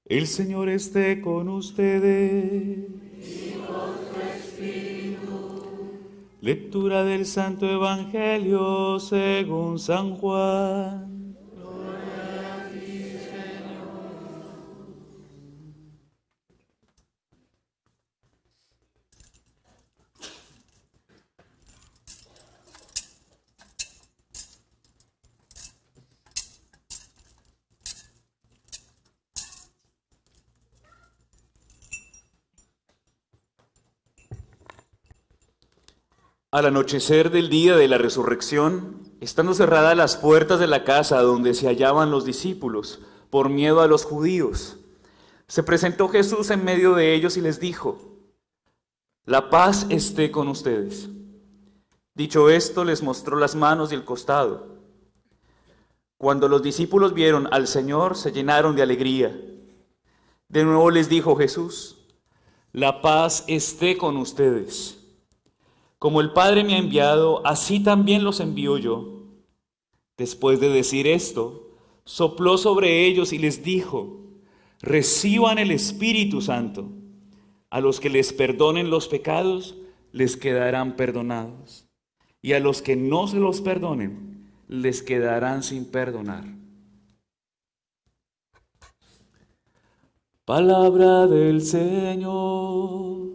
El Señor esté con ustedes. Lectura del Santo Evangelio según San Juan. Al anochecer del día de la resurrección, estando cerradas las puertas de la casa donde se hallaban los discípulos, por miedo a los judíos, se presentó Jesús en medio de ellos y les dijo: La paz esté con ustedes. Dicho esto, les mostró las manos y el costado. Cuando los discípulos vieron al Señor, se llenaron de alegría. De nuevo les dijo Jesús: La paz esté con ustedes. Como el Padre me ha enviado, así también los envío yo. Después de decir esto, sopló sobre ellos y les dijo: Reciban el Espíritu Santo. A los que les perdonen los pecados, les quedarán perdonados. Y a los que no se los perdonen, les quedarán sin perdonar. Palabra del Señor.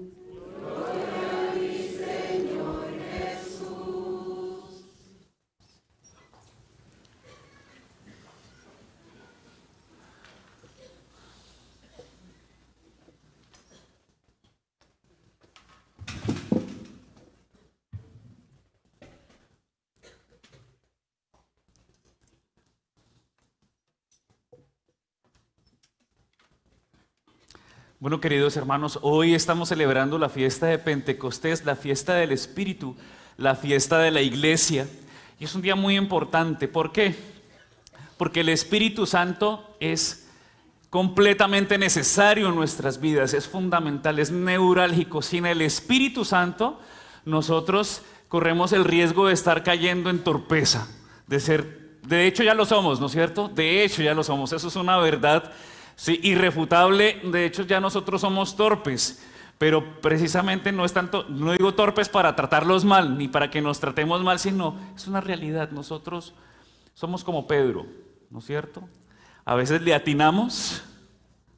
Bueno, queridos hermanos, hoy estamos celebrando la fiesta de Pentecostés, la fiesta del Espíritu, la fiesta de la Iglesia. Y es un día muy importante. ¿Por qué? Porque el Espíritu Santo es completamente necesario en nuestras vidas, es fundamental, es neurálgico. Sin el Espíritu Santo, nosotros corremos el riesgo de estar cayendo en torpeza, de hecho ya lo somos, ¿no es cierto? De hecho ya lo somos, eso es una verdad, sí, irrefutable. De hecho ya nosotros somos torpes, pero precisamente no es tanto, no digo torpes para tratarlos mal, ni para que nos tratemos mal, sino es una realidad. Nosotros somos como Pedro, ¿no es cierto? A veces le atinamos,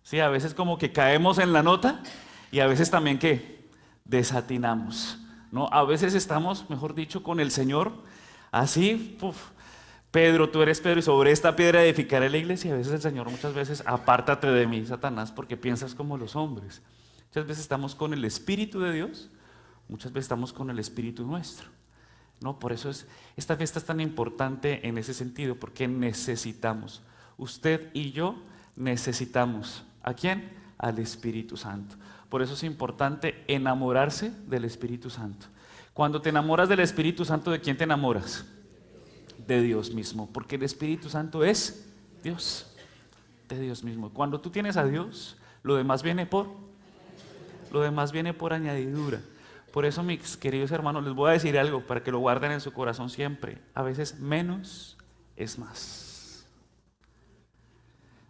¿sí? A veces como que caemos en la nota y a veces también que desatinamos, ¿no? A veces estamos, mejor dicho, con el Señor, así, puf, Pedro, tú eres Pedro y sobre esta piedra edificaré la iglesia. Y a veces el Señor, muchas veces, apártate de mí, Satanás, porque piensas como los hombres. Muchas veces estamos con el Espíritu de Dios, muchas veces estamos con el Espíritu nuestro. No, por eso esta fiesta es tan importante en ese sentido, porque necesitamos, usted y yo necesitamos, ¿a quién? Al Espíritu Santo. Por eso es importante enamorarse del Espíritu Santo. Cuando te enamoras del Espíritu Santo, ¿de quién te enamoras? De Dios mismo, porque el Espíritu Santo es Dios, de Dios mismo. Cuando tú tienes a Dios, lo demás viene por añadidura. Por eso, mis queridos hermanos, les voy a decir algo para que lo guarden en su corazón siempre. A veces menos es más.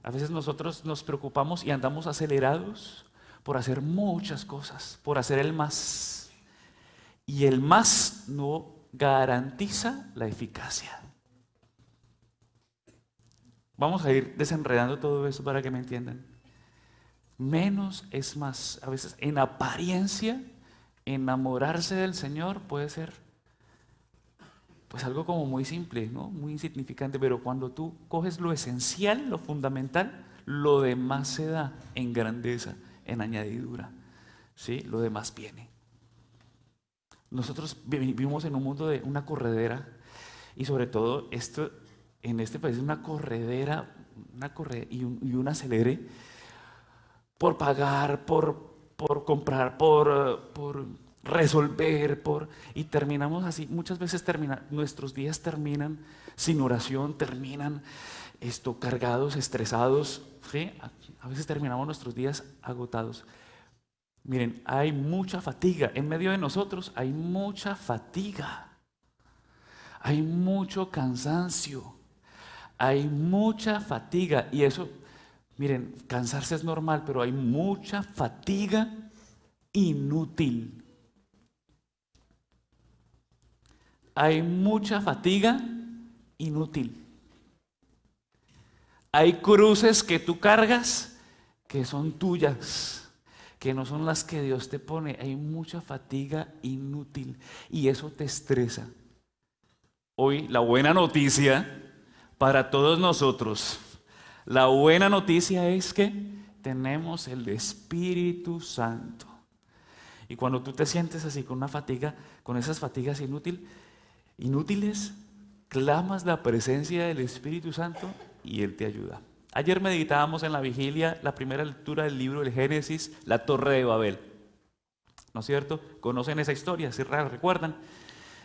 A veces nosotros nos preocupamos y andamos acelerados por hacer muchas cosas, por hacer el más. Y el más no garantiza la eficacia. Vamos a ir desenredando todo eso para que me entiendan. Menos es más. A veces en apariencia, enamorarse del Señor puede ser pues algo como muy simple, ¿no? Muy insignificante, pero cuando tú coges lo esencial, lo fundamental, lo demás se da en grandeza, en añadidura, ¿sí? Lo demás viene. Nosotros vivimos en un mundo de una corredera, y sobre todo esto en este país es una corredera y un acelere por pagar, por comprar, por resolver, y terminamos así. Muchas veces nuestros días terminan sin oración, terminan cargados, estresados, ¿sí? A veces terminamos nuestros días agotados. Miren, hay mucha fatiga en medio de nosotros, hay mucha fatiga, hay mucho cansancio, hay mucha fatiga, y eso Miren, cansarse es normal, pero hay mucha fatiga inútil. Hay mucha fatiga inútil. Hay cruces que tú cargas que son tuyas, que no son las que Dios te pone. Hay mucha fatiga inútil y eso te estresa. Hoy la buena noticia para todos nosotros, la buena noticia es que tenemos el Espíritu Santo. Y cuando tú te sientes así con una fatiga, con esas fatigas inútiles, clamas la presencia del Espíritu Santo y Él te ayuda. Ayer meditábamos en la vigilia la primera lectura del libro del Génesis, la Torre de Babel. ¿No es cierto? ¿Conocen esa historia? ¿Sí recuerdan?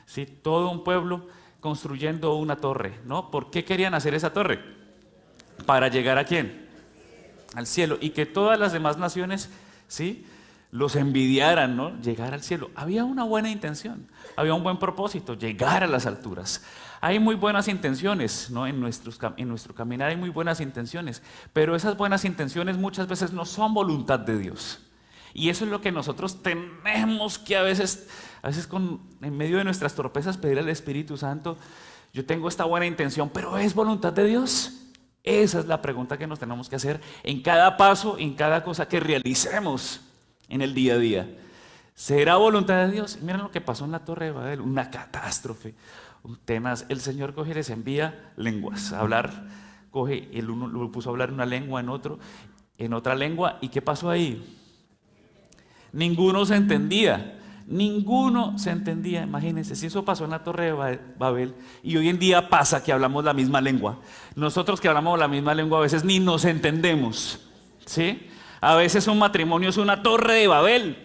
Sí, todo un pueblo construyendo una torre, ¿no? ¿Por qué querían hacer esa torre? ¿Para llegar a quién? Al cielo. Y que todas las demás naciones, ¿sí?, los envidiaran, ¿no? Llegar al cielo. Había una buena intención, había un buen propósito, llegar a las alturas. Hay muy buenas intenciones, ¿no? En nuestro caminar hay muy buenas intenciones, pero esas buenas intenciones muchas veces no son voluntad de Dios. Y eso es lo que nosotros tenemos que a veces en medio de nuestras torpezas pedir al Espíritu Santo. Yo tengo esta buena intención, pero ¿es voluntad de Dios? Esa es la pregunta que nos tenemos que hacer en cada paso, en cada cosa que realicemos en el día a día. ¿Será voluntad de Dios? Miren lo que pasó en la Torre de Babel, una catástrofe, tenaz. El Señor coge y les envía lenguas a hablar, coge, el uno lo puso a hablar una lengua en otra lengua, ¿y qué pasó ahí? Ninguno se entendía. Ninguno se entendía. Imagínense, si eso pasó en la Torre de Babel y hoy en día pasa que hablamos la misma lengua. Nosotros que hablamos la misma lengua a veces ni nos entendemos, ¿sí? A veces un matrimonio es una torre de Babel,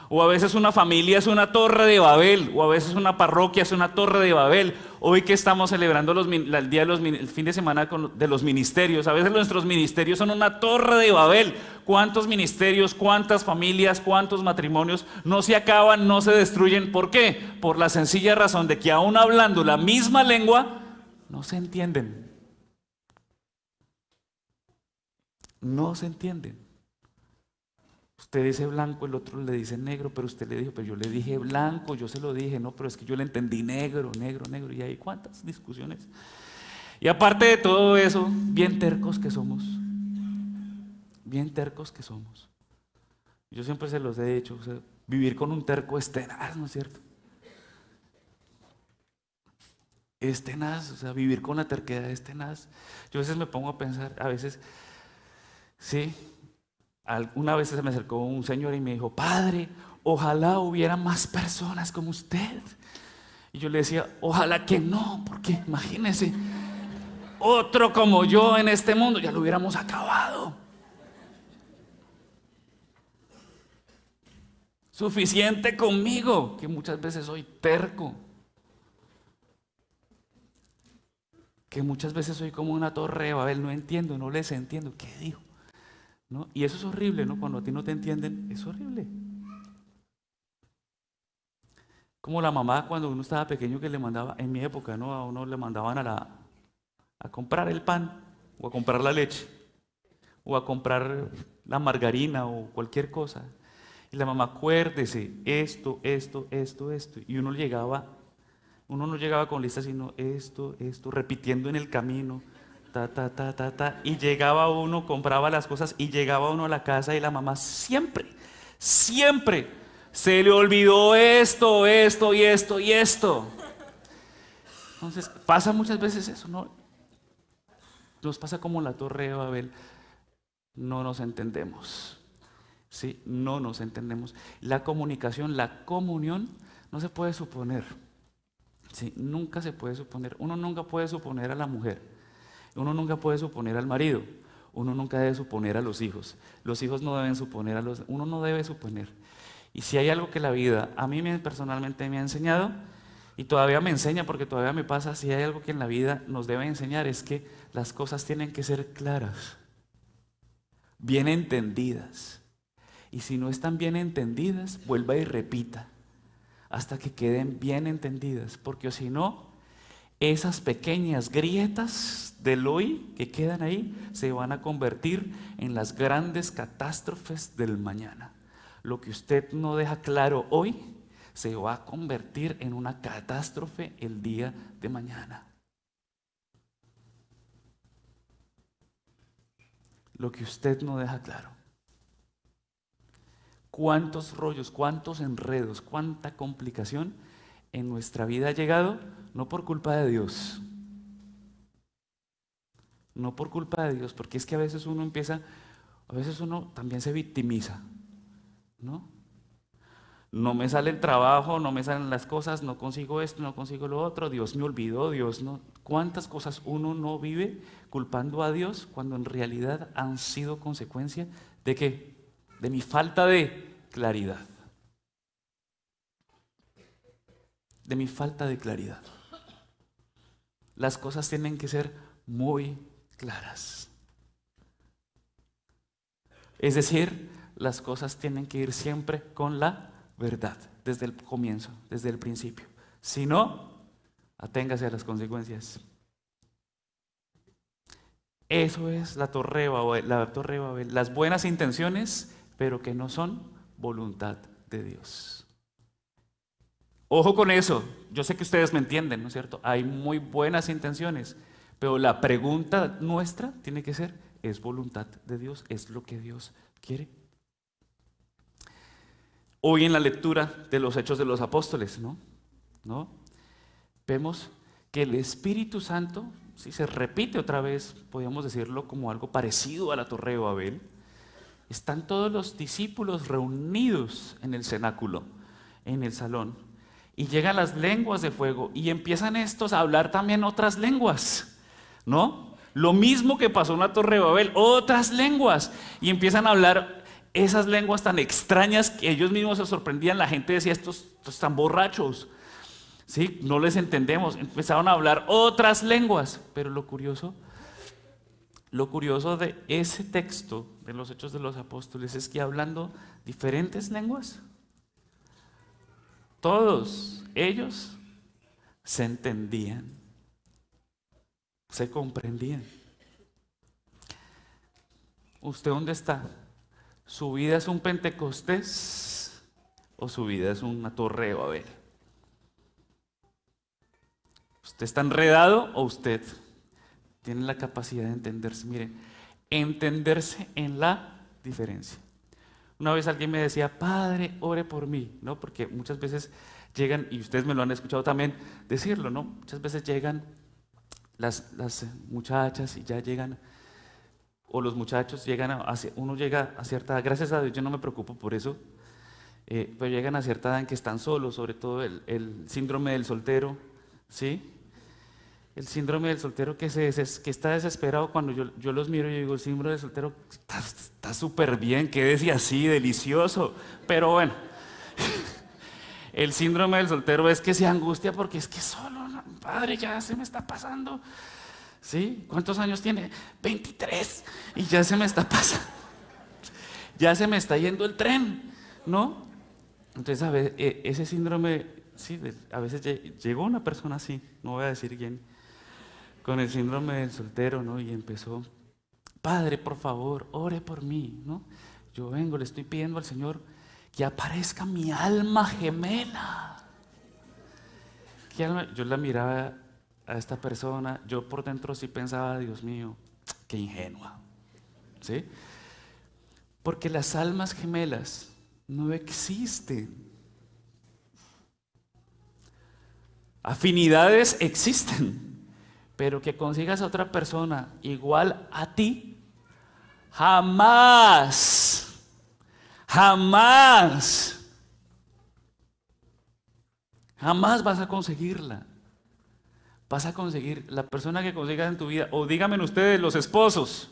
o a veces una familia es una torre de Babel, o a veces una parroquia es una torre de Babel. Hoy que estamos celebrando el fin de semana de los ministerios, a veces nuestros ministerios son una torre de Babel. ¿Cuántos ministerios, cuántas familias, cuántos matrimonios no se acaban, no se destruyen? ¿Por qué? Por la sencilla razón de que aún hablando la misma lengua, no se entienden. No se entienden. Usted dice blanco, el otro le dice negro, pero usted le dijo, pero yo le dije blanco, yo se lo dije, no, pero es que yo le entendí negro, negro, negro, y hay cuántas discusiones. Y aparte de todo eso, bien tercos que somos, bien tercos que somos. Yo siempre se los he dicho, o sea, vivir con un terco es tenaz, ¿no es cierto? Es tenaz, o sea, vivir con la terquedad es tenaz. Yo a veces me pongo a pensar, a veces, sí, una vez se me acercó un señor y me dijo, padre, ojalá hubiera más personas como usted. Y yo le decía, ojalá que no, porque imagínese, otro como yo en este mundo, ya lo hubiéramos acabado. Suficiente conmigo, que muchas veces soy terco, que muchas veces soy como una torre de Babel, no entiendo, no les entiendo, ¿qué dijo? ¿No? Y eso es horrible, ¿no? Cuando a ti no te entienden, es horrible. Como la mamá cuando uno estaba pequeño que le mandaba, en mi época, ¿no? A uno le mandaban a comprar el pan, o a comprar la leche, o a comprar la margarina, o cualquier cosa. Y la mamá, acuérdese, esto. Y uno no llegaba con listas, sino esto, repitiendo en el camino. Y llegaba uno, compraba las cosas y llegaba uno a la casa y la mamá siempre se le olvidó esto. Entonces pasa muchas veces eso, ¿no? Nos pasa como la Torre de Babel, no nos entendemos, ¿sí? No nos entendemos. La comunicación, la comunión no se puede suponer, ¿sí? Nunca se puede suponer. Uno nunca puede suponer a la mujer. Uno nunca puede suponer al marido, uno nunca debe suponer a los hijos no deben suponer uno no debe suponer. Y si hay algo que la vida a mí personalmente me ha enseñado, y todavía me enseña porque todavía me pasa, si hay algo que en la vida nos debe enseñar es que las cosas tienen que ser claras, bien entendidas, y si no están bien entendidas, vuelva y repita, hasta que queden bien entendidas, porque si no, esas pequeñas grietas del hoy que quedan ahí se van a convertir en las grandes catástrofes del mañana. Lo que usted no deja claro hoy se va a convertir en una catástrofe el día de mañana. Lo que usted no deja claro. ¿Cuántos rollos, cuántos enredos, cuánta complicación en nuestra vida ha llegado? No por culpa de Dios. No por culpa de Dios, porque es que a veces uno también se victimiza, ¿no? No me sale el trabajo, no me salen las cosas, no consigo esto, no consigo lo otro, Dios me olvidó, Dios no. ¿Cuántas cosas uno no vive culpando a Dios cuando en realidad han sido consecuencia de qué? De mi falta de claridad. De mi falta de claridad. Las cosas tienen que ser muy claras. Es decir, las cosas tienen que ir siempre con la verdad, desde el comienzo, desde el principio. Si no, aténgase a las consecuencias. Eso es la Torre de Babel, las buenas intenciones, pero que no son voluntad de Dios. Ojo con eso, yo sé que ustedes me entienden, ¿no es cierto? Hay muy buenas intenciones, pero la pregunta nuestra tiene que ser, ¿es voluntad de Dios? ¿Es lo que Dios quiere? Hoy en la lectura de los Hechos de los Apóstoles, ¿no? Vemos que el Espíritu Santo, si se repite otra vez, podríamos decirlo como algo parecido a la Torre de Babel. Están todos los discípulos reunidos en el cenáculo, en el salón, y llegan las lenguas de fuego y empiezan estos a hablar también otras lenguas, ¿no? Lo mismo que pasó en la Torre de Babel, otras lenguas, y empiezan a hablar esas lenguas tan extrañas que ellos mismos se sorprendían. La gente decía, estos están borrachos, ¿sí? No les entendemos. Empezaron a hablar otras lenguas, pero lo curioso de ese texto de los Hechos de los Apóstoles es que hablando diferentes lenguas, todos ellos se entendían, se comprendían. ¿Usted dónde está? ¿Su vida es un Pentecostés o su vida es una Torre de Babel? ¿Usted está enredado o usted tiene la capacidad de entenderse? Mire, entenderse en la diferencia. Una vez alguien me decía, Padre, ore por mí, ¿no? Porque muchas veces llegan, y ustedes me lo han escuchado también decirlo, ¿no? Muchas veces llegan las muchachas y ya llegan, o los muchachos llegan, uno llega a cierta edad, gracias a Dios yo no me preocupo por eso, pero llegan a cierta edad en que están solos, sobre todo el síndrome del soltero, ¿sí? El síndrome del soltero que está desesperado. Cuando yo los miro y digo, el síndrome del soltero está súper bien, quédese así, delicioso, pero bueno, el síndrome del soltero es que se angustia porque es que solo, no, Padre, ya se me está pasando. ¿Sí? ¿Cuántos años tiene? 23. Y ya se me está pasando. Ya se me está yendo el tren, ¿no? Entonces, a veces, ese síndrome, sí, a veces llegó una persona así, no voy a decir quién, con el síndrome del soltero, ¿no? Y empezó, Padre, por favor, ore por mí, ¿no? Yo vengo, le estoy pidiendo al Señor que aparezca mi alma gemela. Yo la miraba a esta persona, yo por dentro sí pensaba, Dios mío, qué ingenua, ¿sí? Porque las almas gemelas no existen. Afinidades existen, pero que consigas a otra persona igual a ti, jamás, jamás, jamás vas a conseguirla. Vas a conseguir la persona que consigas en tu vida. O díganme ustedes, los esposos,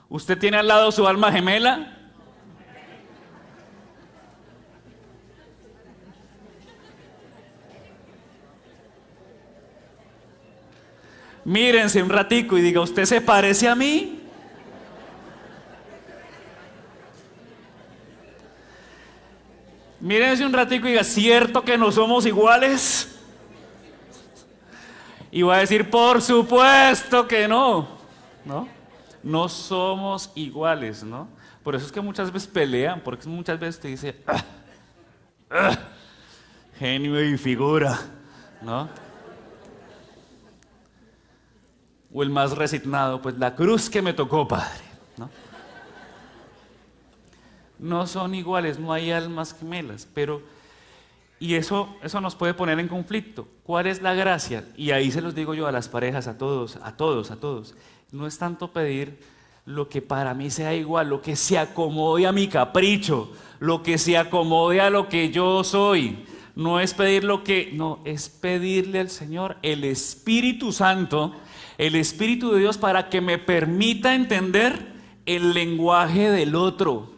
¿usted tiene al lado su alma gemela? Mírense un ratico y diga, ¿usted se parece a mí? Mírense un ratico y diga, ¿cierto que no somos iguales? Y va a decir, por supuesto que no, ¿no? No somos iguales, ¿no? Por eso es que muchas veces pelean, porque muchas veces te dice, genio y figura, ¿no? O el más resignado, pues la cruz que me tocó, Padre, ¿no? No son iguales, no hay almas gemelas, pero... Y eso nos puede poner en conflicto. ¿Cuál es la gracia? Y ahí se los digo yo a las parejas, a todos. No es tanto pedir lo que para mí sea igual, lo que se acomode a mi capricho, lo que se acomode a lo que yo soy. No es pedir no, es pedirle al Señor el Espíritu Santo, el Espíritu de Dios para que me permita entender el lenguaje del otro,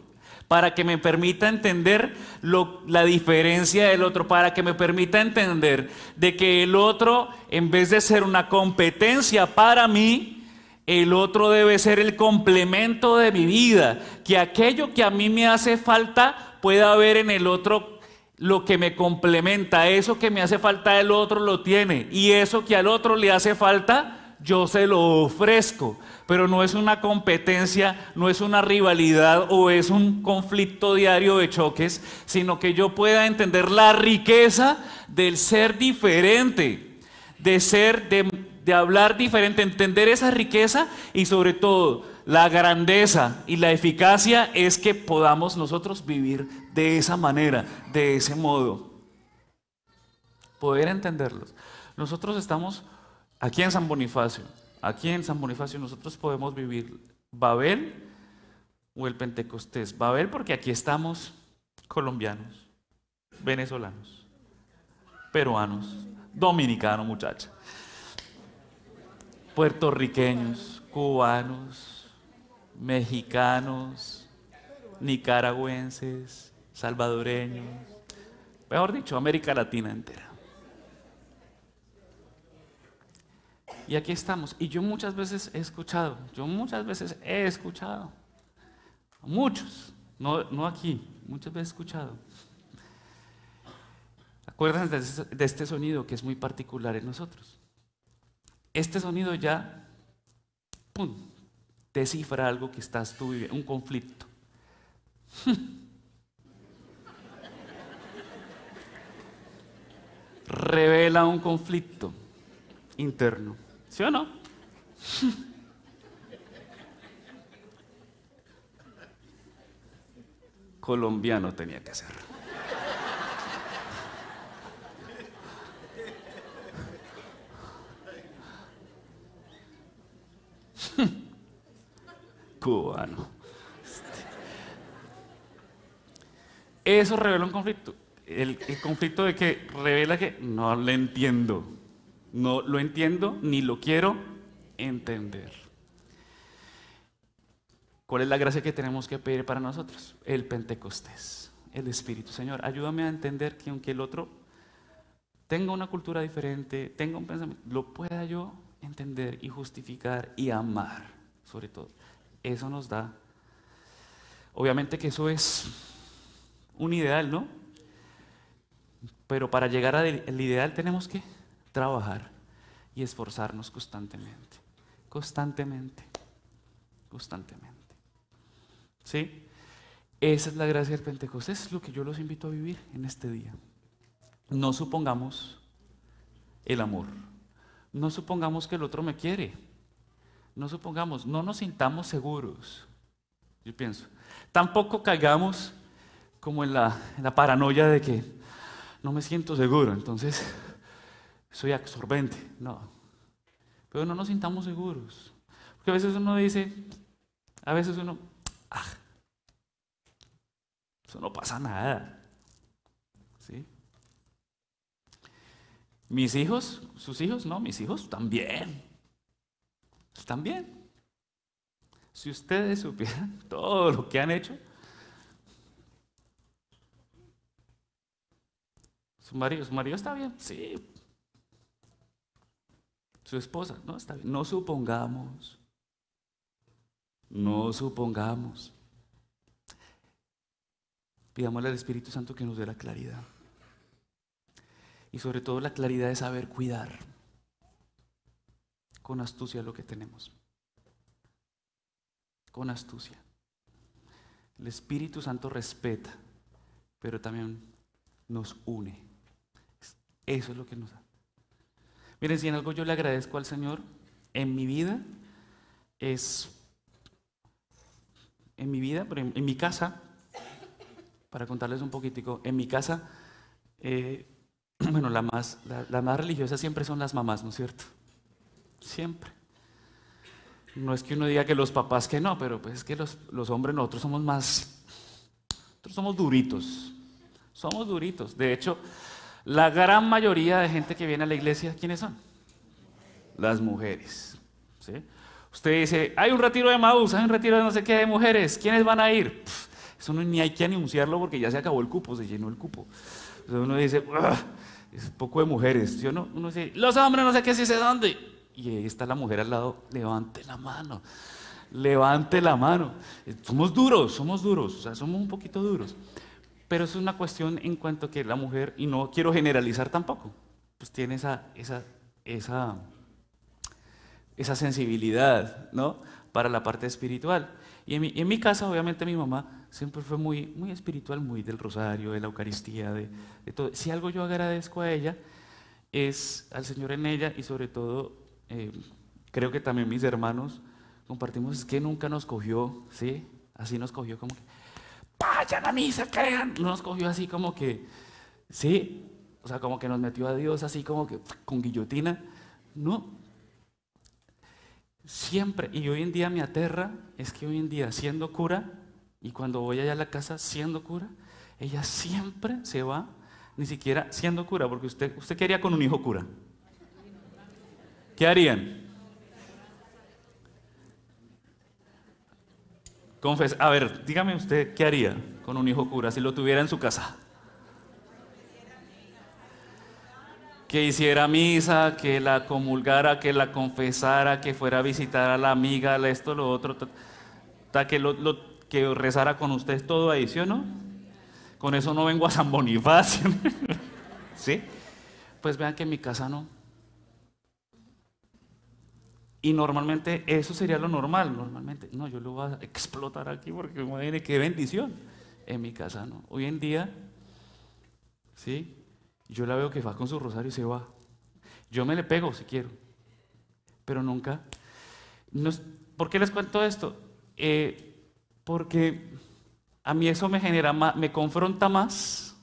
para que me permita entender la diferencia del otro, para que me permita entender de que el otro, en vez de ser una competencia para mí, el otro debe ser el complemento de mi vida, que aquello que a mí me hace falta pueda haber en el otro lo que me complementa, eso que me hace falta el otro lo tiene, y eso que al otro le hace falta, yo se lo ofrezco. Pero no es una competencia, no es una rivalidad o es un conflicto diario de choques, sino que yo pueda entender la riqueza del ser diferente, de hablar diferente, entender esa riqueza y sobre todo la grandeza y la eficacia es que podamos nosotros vivir de esa manera, de ese modo. Poder entenderlos. Nosotros estamos aquí en San Bonifacio. Aquí en San Bonifacio nosotros podemos vivir Babel o el Pentecostés. Babel porque aquí estamos colombianos, venezolanos, peruanos, dominicanos, muchacha, puertorriqueños, cubanos, mexicanos, nicaragüenses, salvadoreños, mejor dicho, América Latina entera. Y aquí estamos. Y yo muchas veces he escuchado, muchos, no aquí, muchas veces he escuchado. Acuérdense de este sonido que es muy particular en nosotros. Este sonido ya, ¡pum!, descifra algo que estás tú viviendo, un conflicto. Revela un conflicto interno. ¿Sí o no? Colombiano tenía que ser. Cubano. Eso revela un conflicto. El conflicto de que revela que no lo entiendo. No lo entiendo ni lo quiero entender. ¿Cuál es la gracia que tenemos que pedir para nosotros? El Pentecostés, el Espíritu. Señor, ayúdame a entender que aunque el otro tenga una cultura diferente, tenga un pensamiento, lo pueda yo entender y justificar y amar, sobre todo. Eso nos da, obviamente que eso es un ideal, ¿no? Pero para llegar al ideal tenemos que trabajar y esforzarnos constantemente. ¿Sí? Esa es la gracia del Pentecostés, es lo que yo los invito a vivir en este día. No supongamos el amor, no supongamos que el otro me quiere, no nos sintamos seguros. Yo pienso, tampoco caigamos como en la paranoia de que no me siento seguro, entonces soy absorbente. No, pero no nos sintamos seguros, porque a veces uno dice, eso no pasa nada, ¿sí? Mis hijos, sus hijos, no, mis hijos también. Si ustedes supieran todo lo que han hecho, su marido está bien, sí. Su esposa, no, está bien. No supongamos. Pidámosle al Espíritu Santo que nos dé la claridad. Y sobre todo la claridad de saber cuidar. con astucia lo que tenemos. Con astucia. El Espíritu Santo respeta, pero también nos une. Eso es lo que nos da. Miren, si en algo yo le agradezco al Señor en mi vida, pero en mi casa, para contarles un poquitico, en mi casa, bueno, las más religiosas siempre son las mamás, ¿no es cierto? Siempre. No es que uno diga que los papás que no, pero pues es que los hombres nosotros somos duritos. Somos duritos. De hecho, la gran mayoría de gente que viene a la iglesia, ¿quiénes son? Las mujeres. ¿Sí? Usted dice, hay un retiro de Maús, hay un retiro de no sé qué de mujeres, ¿quiénes van a ir? Eso ni hay que anunciarlo porque ya se acabó el cupo, se llenó el cupo. Entonces uno dice, es poco de mujeres, ¿sí o no? Uno dice, los hombres no sé qué, si sé dónde. Y ahí está la mujer al lado, levante la mano, levante la mano. Somos duros, o sea, somos un poquito duros. Pero es una cuestión en cuanto que la mujer, y no quiero generalizar tampoco, pues tiene esa sensibilidad, ¿no? Para la parte espiritual. Y en mi casa, obviamente, mi mamá siempre fue muy, muy espiritual, muy del rosario, de la Eucaristía, de todo. Si algo yo agradezco a ella, es al Señor en ella, y sobre todo, creo que también mis hermanos compartimos, es que nunca nos cogió, ¿sí? Así nos cogió como que, vayan a misa, crean. No nos cogió así como que, ¿sí? O sea, como que nos metió a Dios así como que con guillotina. No. Siempre, y hoy en día me aterra, es que hoy en día siendo cura, y cuando voy allá a la casa siendo cura, ella siempre se va, ni siquiera siendo cura, porque usted ¿qué haría con un hijo cura? ¿Qué harían? A ver, dígame usted, ¿qué haría con un hijo cura si lo tuviera en su casa? Que hiciera misa, que la comulgara, que la confesara, que fuera a visitar a la amiga, esto, lo otro, que rezara con usted todo ahí, ¿sí o no? Con eso no vengo a San Bonifacio, ¿sí? Pues vean que en mi casa no. Y normalmente eso sería lo normal, normalmente. No, yo lo voy a explotar aquí porque imagínate qué bendición. En mi casa no. Hoy en día, ¿sí? Yo la veo que va con su rosario y se va. Yo me le pego si quiero, pero nunca. ¿Por qué les cuento esto? Porque a mí eso me confronta más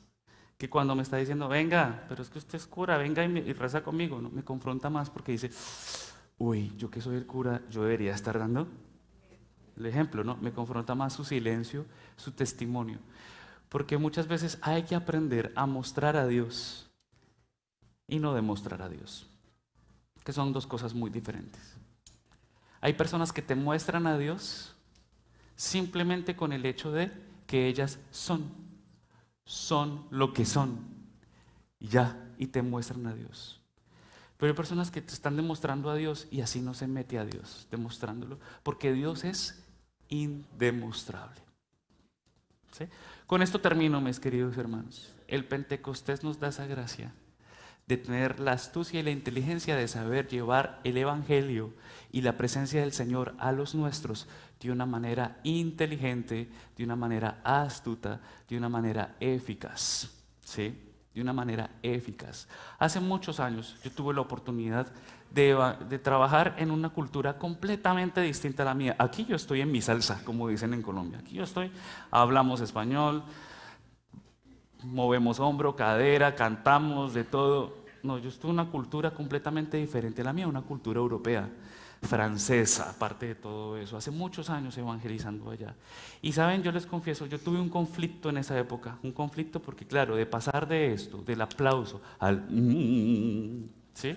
que cuando me está diciendo, venga, pero es que usted es cura, venga y reza conmigo. ¿No? Me confronta más porque dice, uy, yo que soy el cura, yo debería estar dando el ejemplo, ¿no? Me confronta más su silencio, su testimonio. Porque muchas veces hay que aprender a mostrar a Dios y no demostrar a Dios, que son dos cosas muy diferentes. Hay personas que te muestran a Dios simplemente con el hecho de que ellas son lo que son, y te muestran a Dios. Pero hay personas que te están demostrando a Dios y así no se mete a Dios, demostrándolo, porque Dios es indemostrable. ¿Sí? Con esto termino, mis queridos hermanos. El Pentecostés nos da esa gracia de tener la astucia y la inteligencia de saber llevar el Evangelio y la presencia del Señor a los nuestros de una manera inteligente, de una manera astuta, de una manera eficaz. ¿Sí? De una manera eficaz. Hace muchos años yo tuve la oportunidad de trabajar en una cultura completamente distinta a la mía. Aquí yo estoy en mi salsa, como dicen en Colombia. Aquí yo estoy, hablamos español, movemos hombro, cadera, cantamos, de todo. No, yo estoy en una cultura completamente diferente a la mía, una cultura europea, francesa, aparte de todo eso. Hace muchos años evangelizando allá. Y saben, yo les confieso, yo tuve un conflicto en esa época, un conflicto porque claro, de pasar de esto, del aplauso al ¿sí?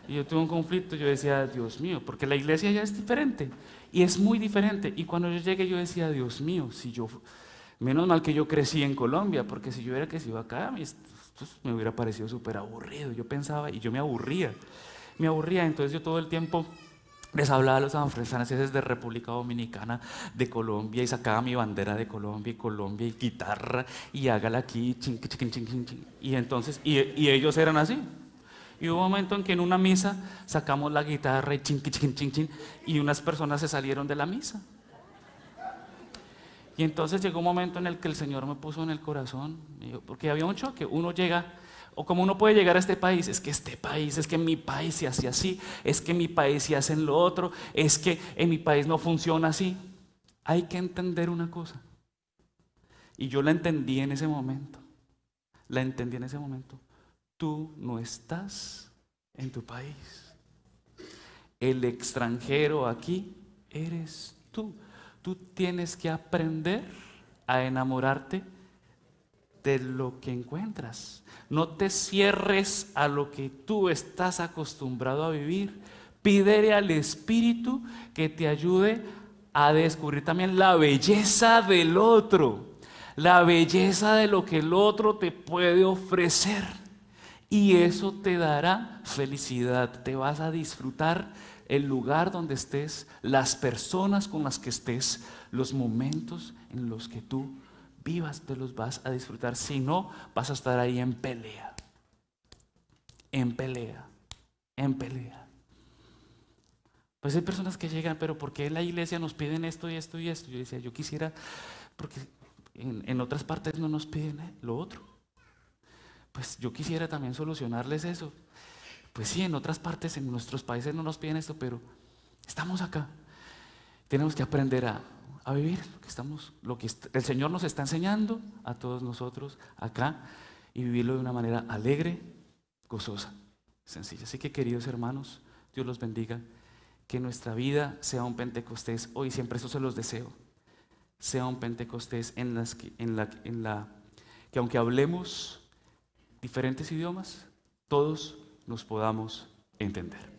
Y yo tuve un conflicto, yo decía, Dios mío, porque la iglesia ya es diferente, y es muy diferente. Y cuando yo llegué yo decía, Dios mío, menos mal que yo crecí en Colombia, porque si yo hubiera crecido acá, esto me hubiera parecido súper aburrido. Yo pensaba, y yo me aburría, entonces yo todo el tiempo les hablaba a los franceses de República Dominicana, de Colombia, y sacaba mi bandera de Colombia, y guitarra, y hágala aquí, ching, ching, ching, ching, ching. Y entonces, y ellos eran así. Y hubo un momento en que en una misa sacamos la guitarra y chin, chin, chin, chin, y unas personas se salieron de la misa. Y entonces llegó un momento en el que el Señor me puso en el corazón, porque había un choque. Uno llega, o como uno puede llegar a este país, es que en mi país se hace así, es que en mi país se hacen lo otro, es que en mi país no funciona así. Hay que entender una cosa. Y yo la entendí en ese momento. Tú no estás en tu país. El extranjero aquí eres tú. Tú tienes que aprender a enamorarte de lo que encuentras. No te cierres a lo que tú estás acostumbrado a vivir. Pídele al Espíritu que te ayude a descubrir también la belleza del otro, la belleza de lo que el otro te puede ofrecer. Y eso te dará felicidad. Te vas a disfrutar el lugar donde estés, las personas con las que estés, los momentos en los que tú vivas, te los vas a disfrutar. Si no, vas a estar ahí en pelea, en pelea, en pelea. Pues hay personas que llegan, pero ¿por qué en la iglesia nos piden esto y esto y esto? Yo decía, yo quisiera, porque en otras partes no nos piden lo otro. Pues yo quisiera también solucionarles eso. Pues sí, en otras partes, en nuestros países no nos piden esto, pero estamos acá. Tenemos que aprender a vivir lo que el Señor nos está enseñando a todos nosotros acá y vivirlo de una manera alegre, gozosa, sencilla. Así que, queridos hermanos, Dios los bendiga. Que nuestra vida sea un Pentecostés. Hoy siempre eso se los deseo. Sea un Pentecostés que aunque hablemos diferentes idiomas, todos nos podamos entender.